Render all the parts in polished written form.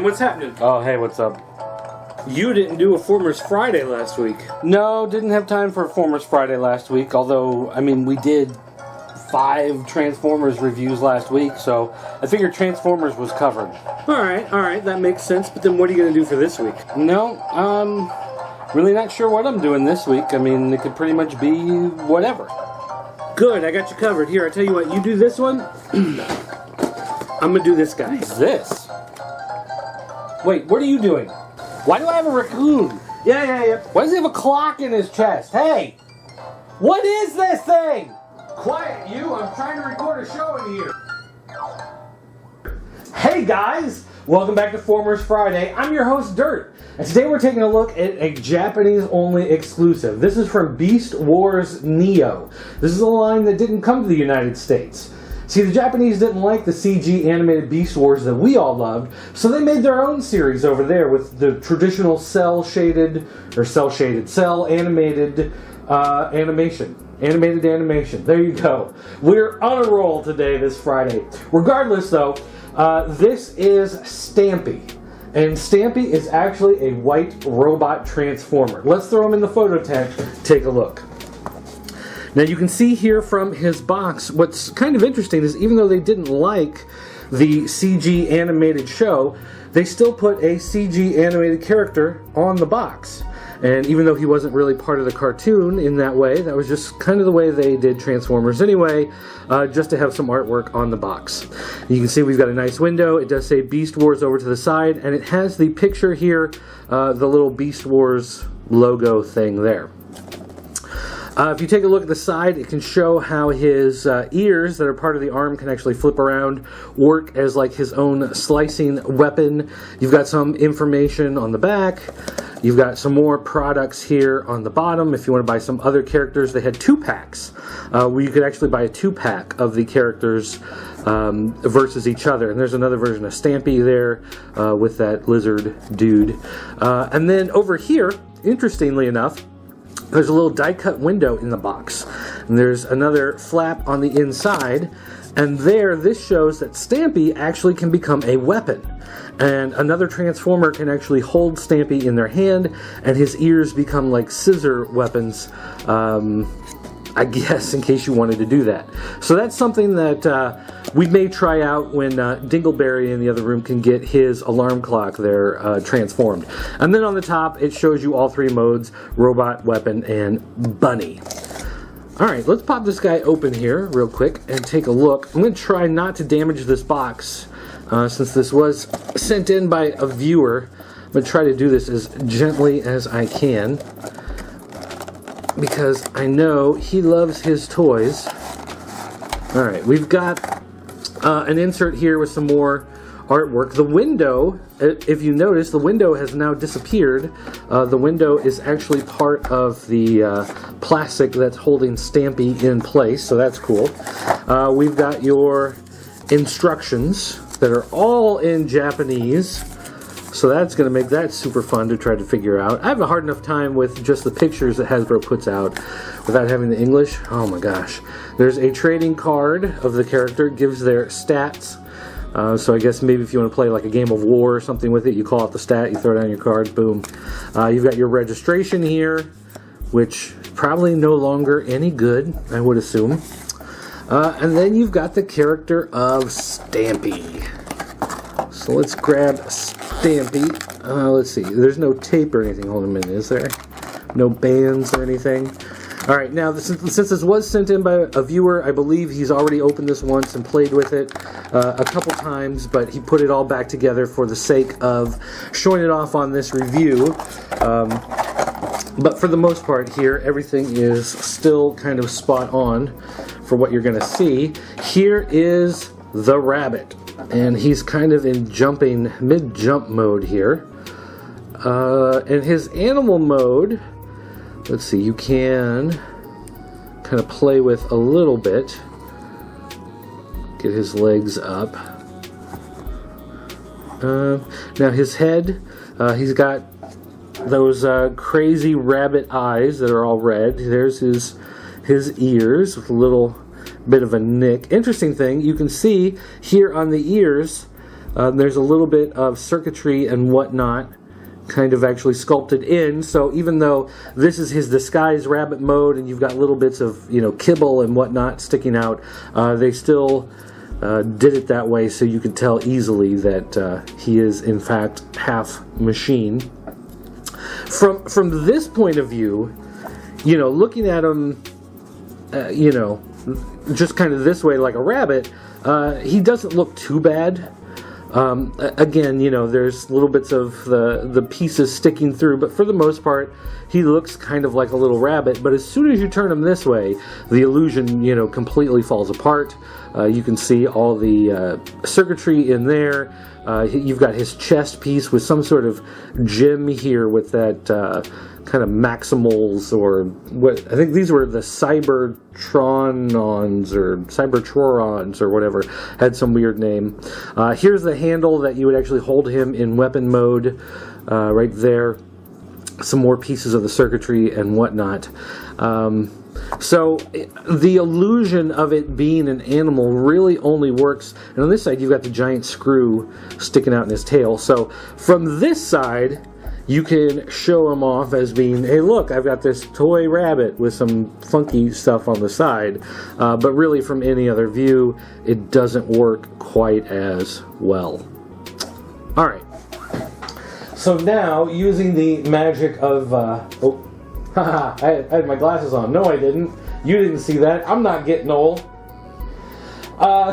man, what's happening? Oh, hey, what's up? You didn't do a Formers Friday last week. No, didn't have time for a Formers Friday last week, although, I mean, we did 5 Transformers reviews last week, so I figured Transformers was covered. Alright, that makes sense, but then what are you going to do for this week? No, really not sure what I'm doing this week. I mean, it could pretty much be whatever. Good, I got you covered. Here, I tell you what, you do this one, I'm going to do this guy. What's this? Wait, what are you doing? Why do I have a raccoon? Yeah. Why does he have a clock in his chest? Hey! What is this thing? Quiet, you. I'm trying to record a show in here. Hey guys! Welcome back to Formers Friday. I'm your host, Dirt. And today we're taking a look at a Japanese-only exclusive. This is from Beast Wars Neo. This is a line that didn't come to the United States. See, the Japanese didn't like the CG animated Beast Wars that we all loved, so they made their own series over there with the traditional cell-animated animation. Animated animation. There you go. We're on a roll today, this Friday. Regardless, though, this is Stampy. And Stampy is actually a white robot transformer. Let's throw him in the photo tent. Take a look. Now you can see here from his box, what's kind of interesting is even though they didn't like the CG animated show, they still put a CG animated character on the box. And even though he wasn't really part of the cartoon in that way, that was just kind of the way they did Transformers anyway, just to have some artwork on the box. You can see we've got a nice window. It does say Beast Wars over to the side, and it has the picture here, the little Beast Wars logo thing there. If you take a look at the side, it can show how his ears that are part of the arm can actually flip around, work as like his own slicing weapon. You've got some information on the back. You've got some more products here on the bottom. If you want to buy some other characters, they had 2-packs where you could actually buy a 2-pack of the characters versus each other. And there's another version of Stampy there with that lizard dude. And then over here, interestingly enough, there's a little die-cut window in the box. And there's another flap on the inside. And there, this shows that Stampy actually can become a weapon. And another Transformer can actually hold Stampy in their hand, and his ears become like scissor weapons, I guess, in case you wanted to do that. So that's something that we may try out when Dingleberry in the other room can get his alarm clock there transformed. And then on the top, it shows you all 3 modes: robot, weapon, and bunny. Alright, let's pop this guy open here real quick and take a look. I'm going to try not to damage this box since this was sent in by a viewer. I'm going to try to do this as gently as I can because I know he loves his toys. Alright, we've got an insert here with some more artwork. The window, if you notice, the window has now disappeared. The window is actually part of the plastic that's holding Stampy in place, so that's cool. We've got your instructions that are all in Japanese, so that's going to make that super fun to try to figure out. I have a hard enough time with just the pictures that Hasbro puts out without having the English. Oh my gosh. There's a trading card of the character. It gives their stats. So I guess maybe if you want to play like a game of war or something with it, you call out the stat, you throw down your card, boom. You've got your registration here, which probably no longer any good, I would assume. And then you've got the character of Stampy. So let's grab Stampy. Let's see, there's no tape or anything holding him in, is there? No bands or anything? Alright, now since this was sent in by a viewer, I believe he's already opened this once and played with it a couple times, but he put it all back together for the sake of showing it off on this review. But for the most part here, everything is still kind of spot on for what you're going to see. Here is the rabbit, and he's kind of in mid-jump mode here. And his animal mode, let's see, you can kind of play with a little bit. Get his legs up. Now his head, he's got those crazy rabbit eyes that are all red. There's his ears with a little bit of a nick. Interesting thing, you can see here on the ears There's a little bit of circuitry and whatnot kind of actually sculpted in, so even though this is his disguised rabbit mode and you've got little bits of, you know, kibble and whatnot sticking out, they still did it that way so you could tell easily that he is in fact half machine. From this point of view, you know, looking at him, you know, just kind of this way like a rabbit, he doesn't look too bad. Again, you know, there's little bits of the pieces sticking through, but for the most part, he looks kind of like a little rabbit. But as soon as you turn him this way, the illusion, you know, completely falls apart. You can see all the circuitry in there. You've got his chest piece with some sort of gem here with that kind of maximals, or what I think these were the Cybertronons or Cybertrons or whatever, had some weird name. Here's the handle that you would actually hold him in weapon mode, right there. Some more pieces of the circuitry and whatnot. So the illusion of it being an animal really only works, and on this side you've got the giant screw sticking out in his tail. So from this side you can show him off as being, hey look, I've got this toy rabbit with some funky stuff on the side, but really from any other view it doesn't work quite as well. Alright, so now using the magic of haha, I had my glasses on. No, I didn't. You didn't see that. I'm not getting old.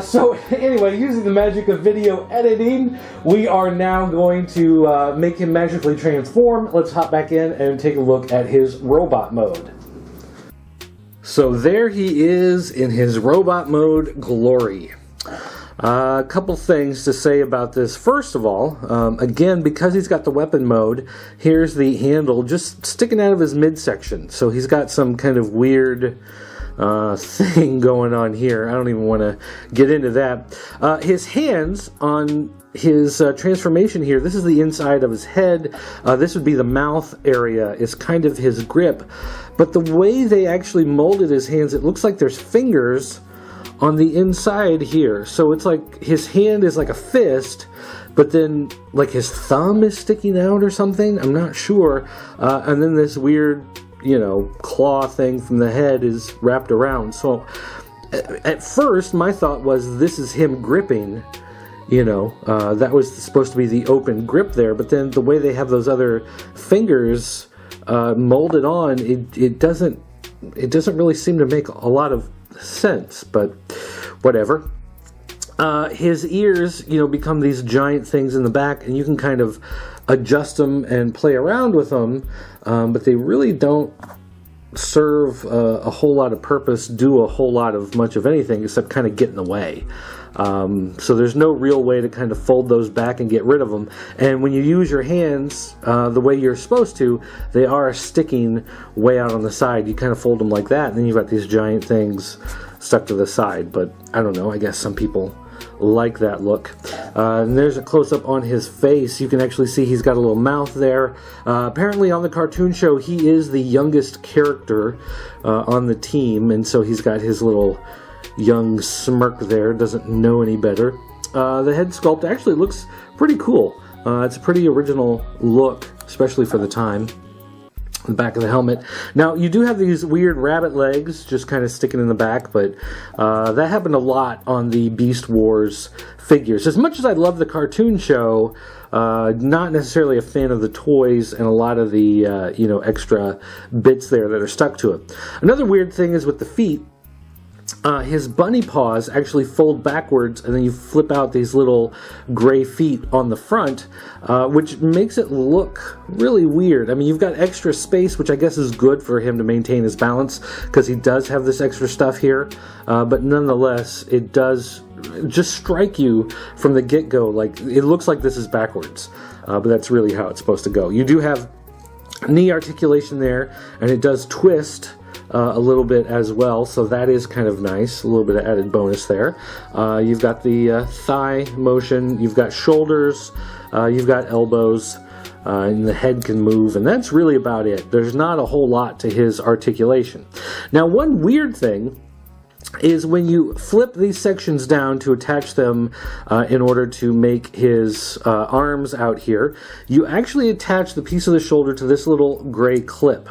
So anyway, using the magic of video editing, we are now going to make him magically transform. Let's hop back in and take a look at his robot mode. So there he is in his robot mode glory. A couple things to say about this. First of all, again, because he's got the weapon mode, here's the handle just sticking out of his midsection. So he's got some kind of weird thing going on here. I don't even want to get into that. His hands on his transformation here, this is the inside of his head. This would be the mouth area, is kind of his grip. But the way they actually molded his hands, it looks like there's fingers on the inside here. So it's like his hand is like a fist, but then like his thumb is sticking out or something. I'm not sure. And then this weird, you know, claw thing from the head is wrapped around. So at first my thought was this is him gripping, you know, that was supposed to be the open grip there. But then the way they have those other fingers molded on, it doesn't really seem to make a lot of sense, but whatever. His ears, you know, become these giant things in the back, and you can kind of adjust them and play around with them, but they really don't serve a whole lot of purpose, do a whole lot of much of anything except kind of get in the way. So there's no real way to kind of fold those back and get rid of them. And when you use your hands the way you're supposed to, they are sticking way out on the side. You kind of fold them like that, and then you've got these giant things stuck to the side. But I don't know, I guess some people like that look. And there's a close-up on his face. You can actually see he's got a little mouth there. Apparently on the cartoon show he is the youngest character on the team, and so he's got his little young smirk there, doesn't know any better. The head sculpt actually looks pretty cool. It's a pretty original look, especially for the time. The back of the helmet. Now, you do have these weird rabbit legs just kind of sticking in the back, but that happened a lot on the Beast Wars figures. As much as I love the cartoon show, not necessarily a fan of the toys and a lot of the you know, extra bits there that are stuck to it. Another weird thing is with the feet. His bunny paws actually fold backwards, and then you flip out these little gray feet on the front, which makes it look really weird. I mean, you've got extra space, which I guess is good for him to maintain his balance, because he does have this extra stuff here, but nonetheless, it does just strike you from the get-go, like, it looks like this is backwards, but that's really how it's supposed to go. You do have knee articulation there, and it does twist a little bit as well, so that is kind of nice. A little bit of added bonus there. You've got the thigh motion, you've got shoulders, you've got elbows, and the head can move, and that's really about it. There's not a whole lot to his articulation. Now, one weird thing is when you flip these sections down to attach them in order to make his arms out here, you actually attach the piece of the shoulder to this little gray clip.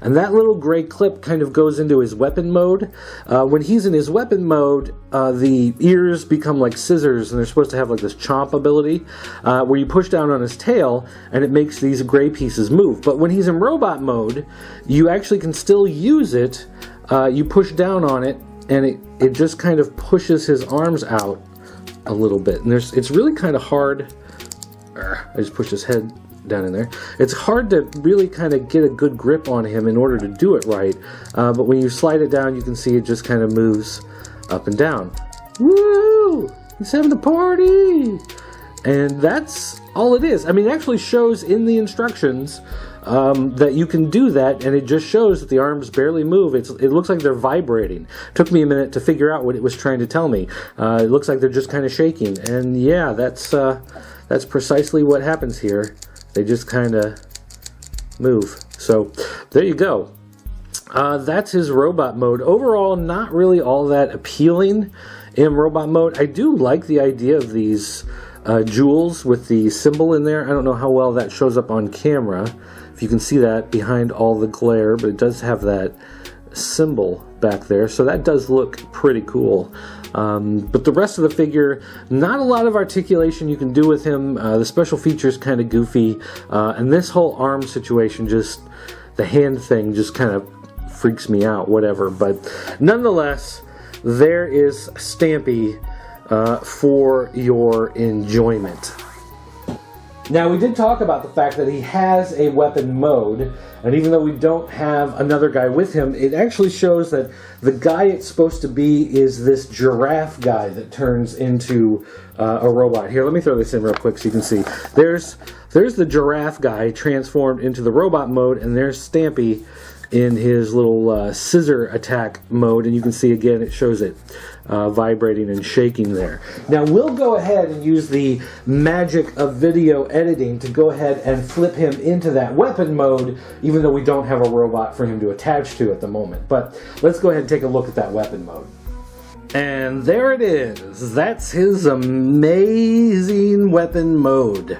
And that little gray clip kind of goes into his weapon mode. When he's in his weapon mode, the ears become like scissors, and they're supposed to have like this chomp ability, where you push down on his tail, and it makes these gray pieces move. But when he's in robot mode, you actually can still use it. You push down on it, and it just kind of pushes his arms out a little bit. And it's really kind of hard. I just pushed his head down in there. It's hard to really kind of get a good grip on him in order to do it right. But when you slide it down, you can see it just kind of moves up and down. Woo! He's having a party! And that's all it is. I mean, it actually shows in the instructions that you can do that, and it just shows that the arms barely move. It looks like they're vibrating. Took me a minute to figure out what it was trying to tell me. It looks like they're just kind of shaking, and yeah, that's precisely what happens here. They just kind of move. So there you go. That's his robot mode. Overall, not really all that appealing in robot mode. I do like the idea of these jewels with the symbol in there. I don't know how well that shows up on camera, if you can see that behind all the glare, but it does have that symbol back there, so that does look pretty cool. But the rest of the figure, not a lot of articulation you can do with him. The special features kind of goofy, and this whole arm situation, just the hand thing just kind of freaks me out, whatever. But nonetheless, there is Stampy for your enjoyment. Now, we did talk about the fact that he has a weapon mode, and even though we don't have another guy with him, it actually shows that the guy it's supposed to be is this giraffe guy that turns into a robot. Here, let me throw this in real quick so you can see. There's the giraffe guy transformed into the robot mode, and there's Stampy in his little scissor attack mode, and you can see again it shows it vibrating and shaking there. Now we'll go ahead and use the magic of video editing to go ahead and flip him into that weapon mode, even though we don't have a robot for him to attach to at the moment. But let's go ahead and take a look at that weapon mode. And there it is. That's his amazing weapon mode.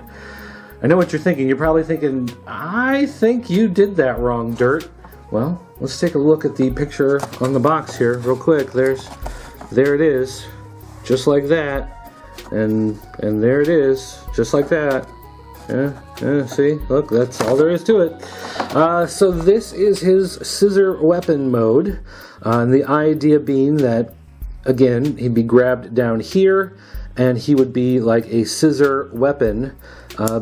I know what you're thinking. You're probably thinking, I think you did that wrong, Dirt. Well, let's take a look at the picture on the box here real quick. There it is, just like that, and there it is, just like that. Yeah, see, look, that's all there is to it. So this is his scissor weapon mode, and the idea being that, again, he'd be grabbed down here, and he would be like a scissor weapon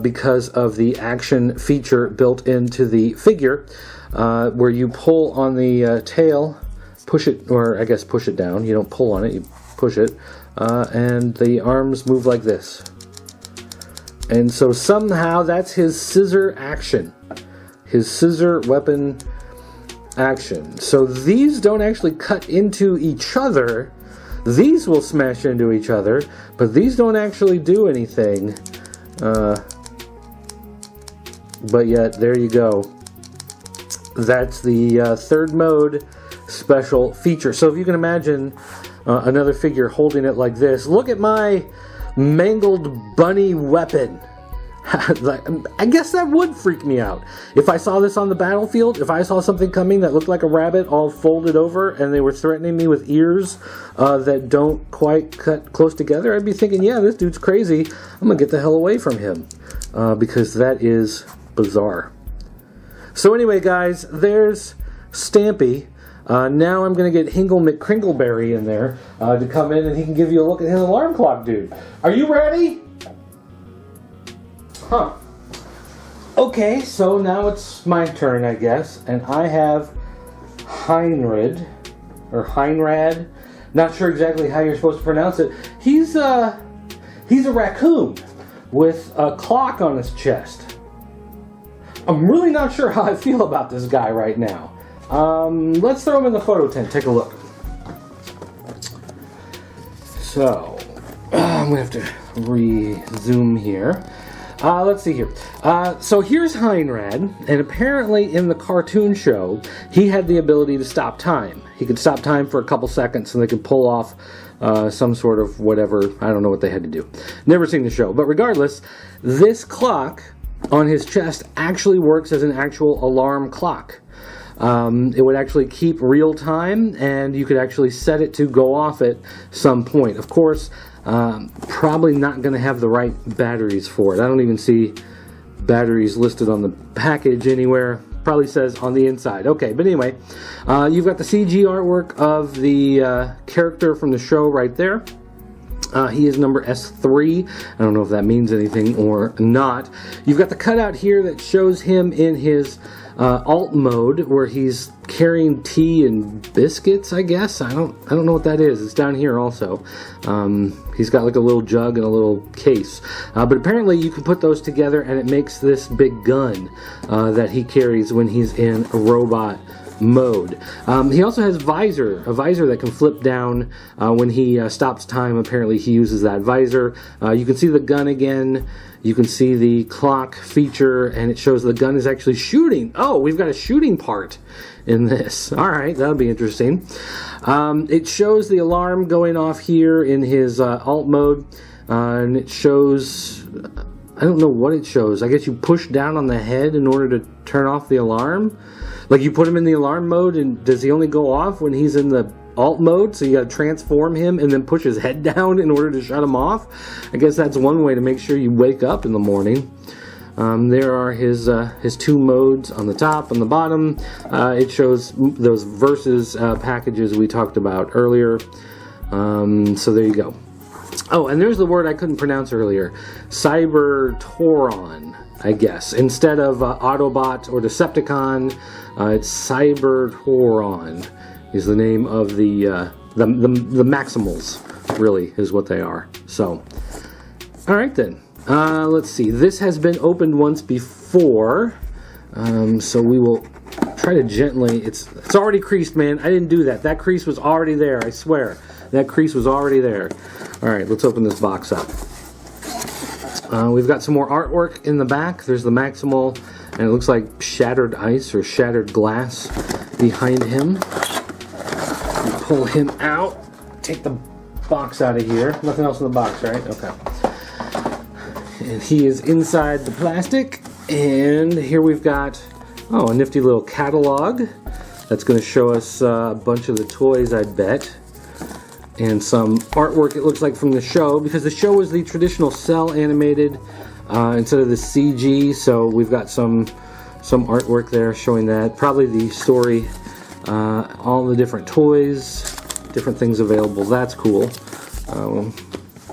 because of the action feature built into the figure. Where you pull on the tail, push it, or I guess push it down. You don't pull on it, you push it, and the arms move like this. And so somehow that's his scissor action, his scissor weapon action. So these don't actually cut into each other. These will smash into each other, but these don't actually do anything. But yet, there you go. That's the third mode special feature. So if you can imagine another figure holding it like this, look at my mangled bunny weapon. I guess that would freak me out. If I saw this on the battlefield, if I saw something coming that looked like a rabbit all folded over and they were threatening me with ears that don't quite cut close together, I'd be thinking, yeah, this dude's crazy. I'm going to get the hell away from him because that is bizarre. So anyway, guys, there's Stampy. Now I'm going to get Hingle McCringleberry in there to come in, and he can give you a look at his alarm clock, dude. Are you ready? Huh. Okay, so now it's my turn, I guess, and I have Heinrad, or Heinrad. Not sure exactly how you're supposed to pronounce it. He's a raccoon with a clock on his chest. I'm really not sure how I feel about this guy right now. Let's throw him in the photo tent. Take a look. So, I'm going to have to re-zoom here. Let's see here. So here's Heinrad, and apparently in the cartoon show, he had the ability to stop time. He could stop time for a couple seconds, and they could pull off some sort of whatever. I don't know what they had to do. Never seen the show. But regardless, this clock on his chest actually works as an actual alarm clock. It would actually keep real time, and you could actually set it to go off at some point. Of course, probably not going to have the right batteries for it. I don't even see batteries listed on the package anywhere. Probably says on the inside. Okay, but anyway, you've got the CG artwork of the character from the show right there. He is number S3. I don't know if that means anything or not. You've got the cutout here that shows him in his alt mode, where he's carrying tea and biscuits, I guess. I don't know what that is. It's down here also. He's got like a little jug and a little case. But apparently you can put those together and it makes this big gun that he carries when he's in a robot mode. He also has a visor that can flip down when he stops time. Apparently he uses that visor. You can see the gun again. You can see the clock feature, and it shows the gun is actually shooting. Oh, we've got a shooting part in this. All right, that'll be interesting. It shows the alarm going off here in his alt mode, and it shows, I don't know what it shows. I guess you push down on the head in order to turn off the alarm. Like you put him in the alarm mode, and does he only go off when he's in the alt mode? So you got to transform him and then push his head down in order to shut him off. I guess that's one way to make sure you wake up in the morning. There are his two modes on the top and the bottom. It shows those versus packages we talked about earlier. So there you go. Oh, and there's the word I couldn't pronounce earlier. Cybertoron, I guess. Instead of Autobot or Decepticon, it's Cybertoron is the name of the Maximals, really, is what they are. So, all right then. Let's see. This has been opened once before, so we will try to gently. It's already creased, man. I didn't do that. That crease was already there. I swear, that crease was already there. All right, let's open this box up. We've got some more artwork in the back. There's the Maximal, and it looks like shattered ice or shattered glass behind him. Pull him out. Take the box out of here. Nothing else in the box, right? Okay. And he is inside the plastic. And here we've got, a nifty little catalog that's going to show us a bunch of the toys, I bet. And some artwork, it looks like, from the show, because the show was the traditional cell animated instead of the CG. So we've got some artwork there showing that. Probably the story, all the different toys, different things available. That's cool.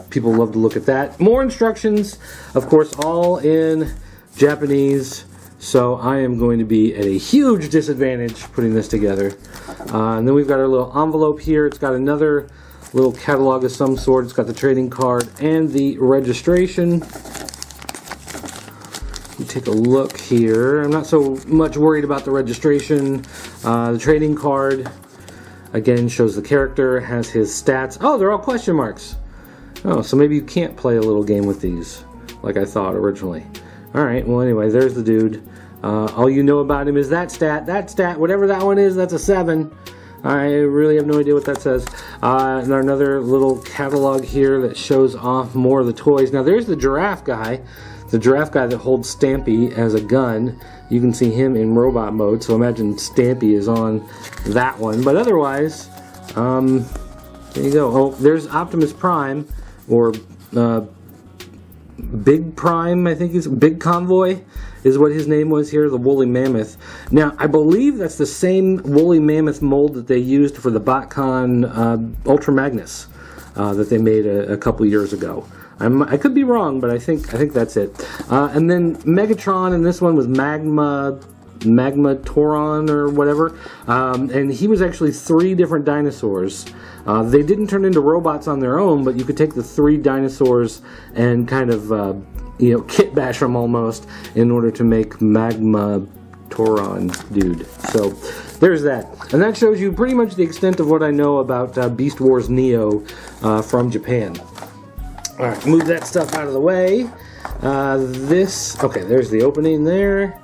People love to look at that. More instructions, of course, all in Japanese. So I am going to be at a huge disadvantage putting this together. And then we've got our little envelope here. It's got another little catalog of some sort. It's got the trading card and the registration. You take a look here. I'm not so much worried about the registration. The trading card, again, shows the character, has his stats. Oh, they're all question marks. Oh, so maybe you can't play a little game with these, like I thought originally. Alright, well anyway, there's the dude. All you know about him is that stat, whatever that one is, that's a 7. I really have no idea what that says. And another little catalog here that shows off more of the toys. Now there's the giraffe guy that holds Stampy as a gun. You can see him in robot mode, so imagine Stampy is on that one. But otherwise, there you go. Oh, there's Optimus Prime, or Big Prime, I think is Big Convoy is what his name was here, the woolly mammoth. Now, I believe that's the same woolly mammoth mold that they used for the BotCon Ultra Magnus that they made a couple years ago. I could be wrong, but I think that's it. And then Megatron in this one was Magmatoron or whatever, and he was actually 3 different dinosaurs. They didn't turn into robots on their own, but you could take the 3 dinosaurs and kind of kit bash them almost in order to make Magmatoron dude. So there's that, and that shows you pretty much the extent of what I know about Beast Wars Neo from Japan. All right, move that stuff out of the way. Okay, there's the opening there.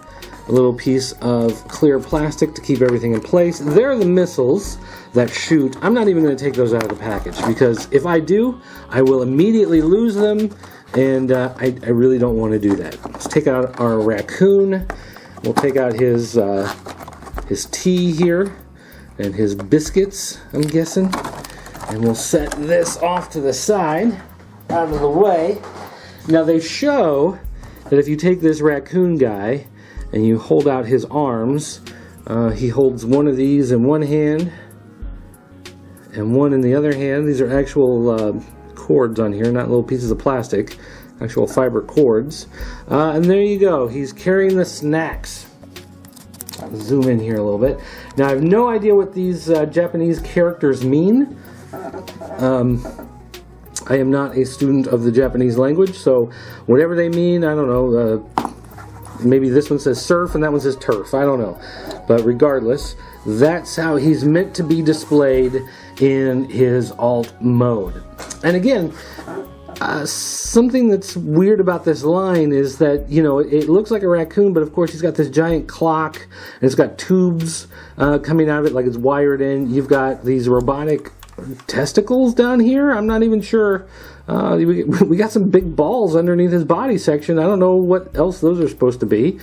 A little piece of clear plastic to keep everything in place. There are the missiles that shoot. I'm not even going to take those out of the package because if I do, I will immediately lose them, and I really don't want to do that. Let's take out our raccoon. We'll take out his tea here and his biscuits, I'm guessing, and we'll set this off to the side, out of the way. Now they show that if you take this raccoon guy and you hold out his arms, he holds one of these in one hand and one in the other hand. These are actual cords on here, not little pieces of plastic, actual fiber cords. And there you go, he's carrying the snacks. I'll zoom in here a little bit. Now I have no idea what these Japanese characters mean. I am not a student of the Japanese language, so whatever they mean, I don't know. Maybe this one says surf and that one says turf. I don't know. But regardless, that's how he's meant to be displayed in his alt mode. And again, something that's weird about this line is that, you know, it looks like a raccoon, but of course he's got this giant clock and it's got tubes coming out of it like it's wired in. You've got these robotic testicles down here. I'm not even sure. We got some big balls underneath his body section. I don't know what else those are supposed to be.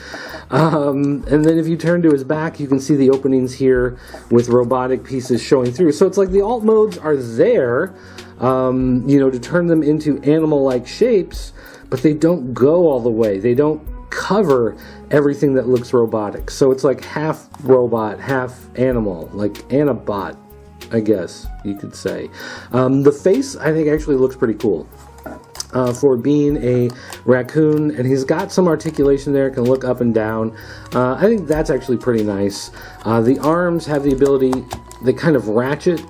And then if you turn to his back, you can see the openings here with robotic pieces showing through. So it's like the alt modes are there, you know, to turn them into animal-like shapes, but they don't go all the way. They don't cover everything that looks robotic. So it's like half robot, half animal, like Anabot, I guess you could say. The face, I think, actually looks pretty cool for being a raccoon, and he's got some articulation there, can look up and down. I think that's actually pretty nice. The arms have the ability, they kind of ratchet.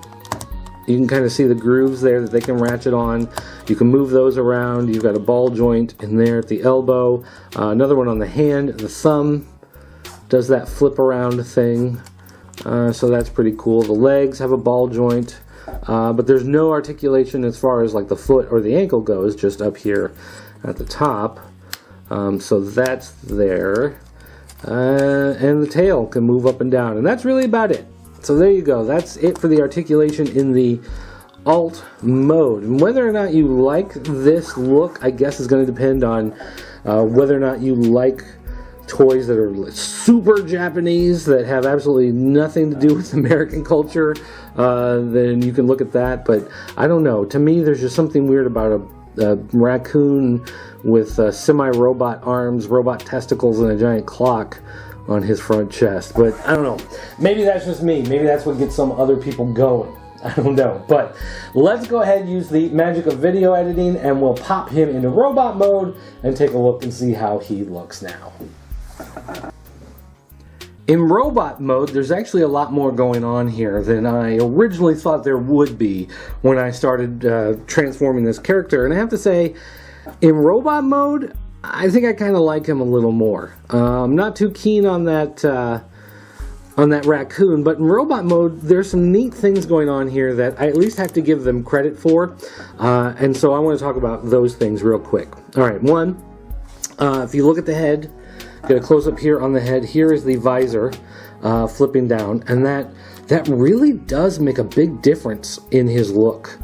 You can kind of see the grooves there that they can ratchet on. You can move those around. You've got a ball joint in there at the elbow. Another one on the hand. The thumb does that flip around thing. So that's pretty cool. The legs have a ball joint, but there's no articulation as far as like the foot or the ankle goes, just up here at the top. So that's there. And the tail can move up and down, and that's really about it. So there you go. That's it for the articulation in the alt mode. And whether or not you like this look, I guess, is going to depend on whether or not you like toys that are super Japanese, that have absolutely nothing to do with American culture. Then you can look at that. But I don't know. To me, there's just something weird about a raccoon with semi-robot arms, robot testicles, and a giant clock on his front chest. But I don't know. Maybe that's just me. Maybe that's what gets some other people going. I don't know. But let's go ahead and use the magic of video editing, and we'll pop him into robot mode and take a look and see how he looks now. In robot mode, there's actually a lot more going on here than I originally thought there would be when I started transforming this character. And I have to say, in robot mode, I think I kind of like him a little more. I'm not too keen on that raccoon, but in robot mode, there's some neat things going on here that I at least have to give them credit for. And so I want to talk about those things real quick. All right, one, if you look at the head, get a close-up here on the head. Here is the visor flipping down, and that really does make a big difference in his look.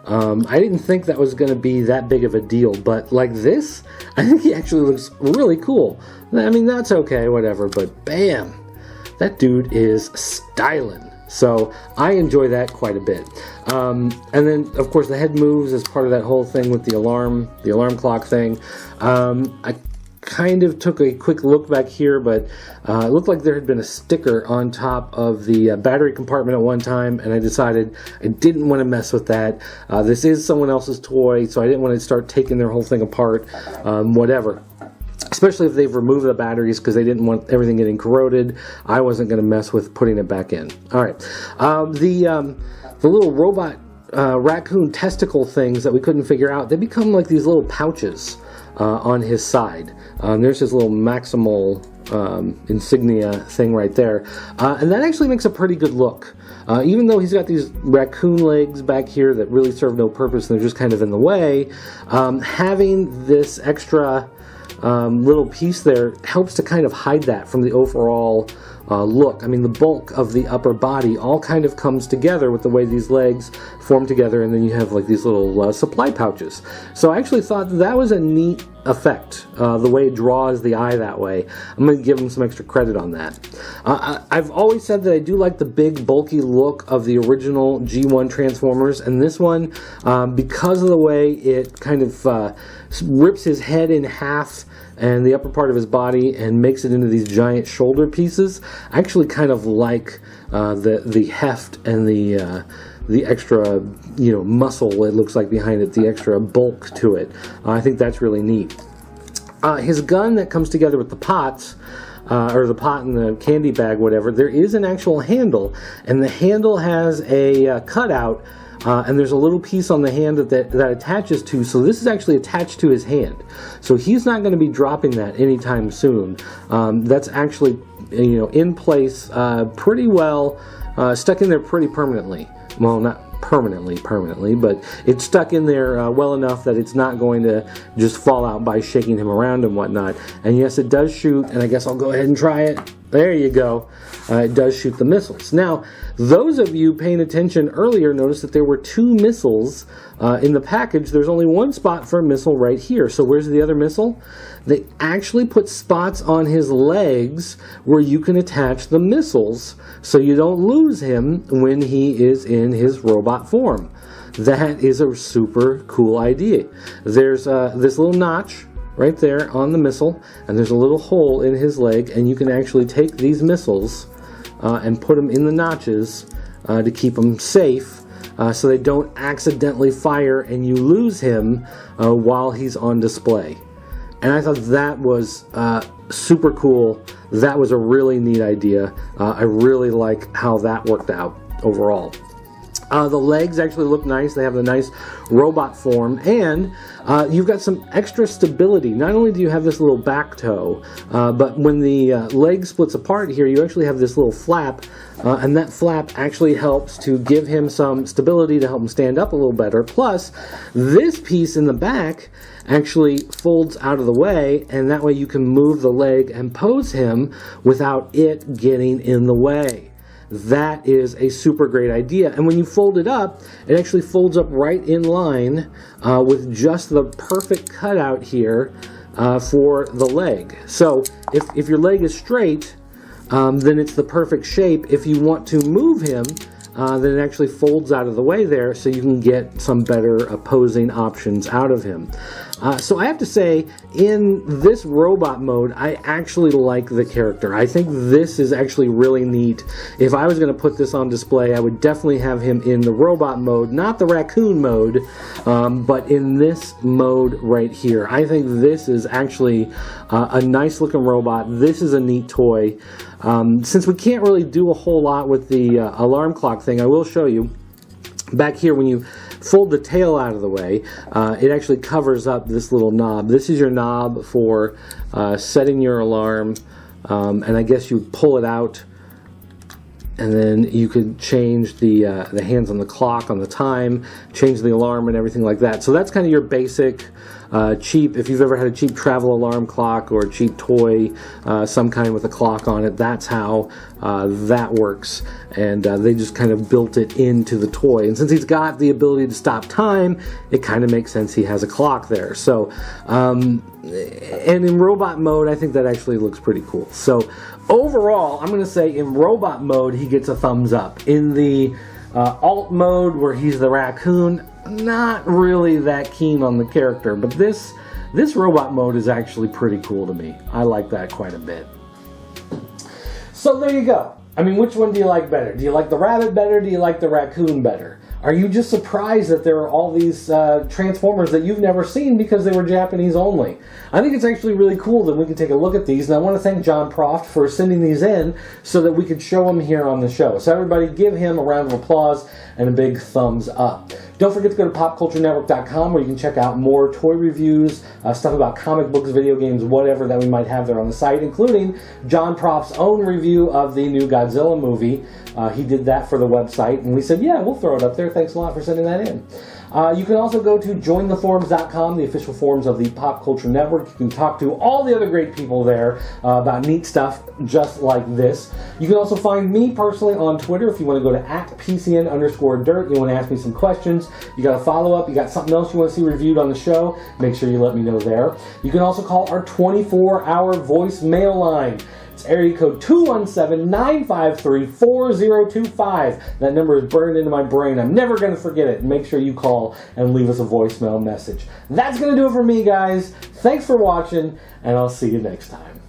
I didn't think that was going to be that big of a deal, but like this, I think he actually looks really cool. I mean, that's okay, whatever, but bam, that dude is styling. So I enjoy that quite a bit. And then, of course, the head moves as part of that whole thing with the alarm clock thing. I kind of took a quick look back here, but it looked like there had been a sticker on top of the battery compartment at one time, and I decided I didn't want to mess with that. This is someone else's toy, so I didn't want to start taking their whole thing apart, whatever. Especially if they've removed the batteries, because they didn't want everything getting corroded. I wasn't going to mess with putting it back in. All right, the little robot raccoon testicle things that we couldn't figure out, they become like these little pouches. on his side. There's his little maximal insignia thing right there, and that actually makes a pretty good look. Even though he's got these raccoon legs back here that really serve no purpose and they're just kind of in the way, having this extra little piece there helps to kind of hide that from the overall look. I mean, the bulk of the upper body all kind of comes together with the way these legs form together, and then you have like these little supply pouches. So I actually thought that was a neat effect, the way it draws the eye that way. I'm going to give him some extra credit on that. I've always said that I do like the big bulky look of the original G1 Transformers, and this one, because of the way it kind of rips his head in half and the upper part of his body and makes it into these giant shoulder pieces, I actually kind of like the heft and the extra, muscle it looks like behind it, the extra bulk to it. I think that's really neat. His gun that comes together with the pots, or the pot and the candy bag, whatever, there is an actual handle, and the handle has a cutout, and there's a little piece on the hand that attaches to, so this is actually attached to his hand. So he's not going to be dropping that anytime soon. That's actually, in place pretty well, stuck in there pretty permanently. Well, not permanently, but it's stuck in there well enough that it's not going to just fall out by shaking him around and whatnot. And yes, it does shoot, and I guess I'll go ahead and try it. There you go. It does shoot the missiles. Now, those of you paying attention earlier noticed that there were 2 missiles in the package. There's only one spot for a missile right here. So where's the other missile? They actually put spots on his legs where you can attach the missiles so you don't lose him when he is in his robot form. That is a super cool idea. There's this little notch right there on the missile, and there's a little hole in his leg, and you can actually take these missiles and put them in the notches to keep them safe, so they don't accidentally fire and you lose him while he's on display. And I thought that was super cool. That was a really neat idea. I really like how that worked out overall. The legs actually look nice. They have the nice robot form, and you've got some extra stability. Not only do you have this little back toe, but when the leg splits apart here, you actually have this little flap, and that flap actually helps to give him some stability to help him stand up a little better. Plus, this piece in the back actually folds out of the way, and that way you can move the leg and pose him without it getting in the way. That is a super great idea. And when you fold it up, it actually folds up right in line with just the perfect cutout here for the leg. So if your leg is straight, then it's the perfect shape. If you want to move him, then it actually folds out of the way there so you can get some better opposing options out of him. So I have to say, in this robot mode, I actually like the character. I think this is actually really neat. If I was going to put this on display, I would definitely have him in the robot mode, not the raccoon mode, but in this mode right here. I think this is actually a nice looking robot. This is a neat toy. Since we can't really do a whole lot with the alarm clock thing, I will show you. Back here, when you fold the tail out of the way, it actually covers up this little knob. This is your knob for setting your alarm, and I guess you pull it out, and then you could change the hands on the clock, on the time, change the alarm and everything like that. So that's kind of your basic cheap, if you've ever had a cheap travel alarm clock or a cheap toy, some kind with a clock on it, that's how that works. And they just kind of built it into the toy. And since he's got the ability to stop time, it kind of makes sense he has a clock there. So, and in robot mode, I think that actually looks pretty cool. So overall, I'm going to say in robot mode, he gets a thumbs up. In the alt mode, where he's the raccoon, not really that keen on the character, but this robot mode is actually pretty cool to me. I like that quite a bit. So there you go. I mean, which one do you like better? Do you like the rabbit better? Do you like the raccoon better? Are you just surprised that there are all these Transformers that you've never seen because they were Japanese only? I think it's actually really cool that we can take a look at these, and I want to thank John Proft for sending these in so that we could show them here on the show. So everybody give him a round of applause and a big thumbs up. Don't forget to go to popculturenetwork.com where you can check out more toy reviews, stuff about comic books, video games, whatever that we might have there on the site, including John Proft's own review of the new Godzilla movie. He did that for the website, and we said, yeah, we'll throw it up there. Thanks a lot for sending that in. You can also go to jointheforums.com, the official forums of the Pop Culture Network. You can talk to all the other great people there about neat stuff just like this. You can also find me personally on Twitter if you want to go to @PCN_dirt. You want to ask me some questions. You got a follow-up. You got something else you want to see reviewed on the show. Make sure you let me know there. You can also call our 24-hour voicemail line. It's area code 217-953-4025. That number is burned into my brain. I'm never going to forget it. Make sure you call and leave us a voicemail message. That's going to do it for me, guys. Thanks for watching, and I'll see you next time.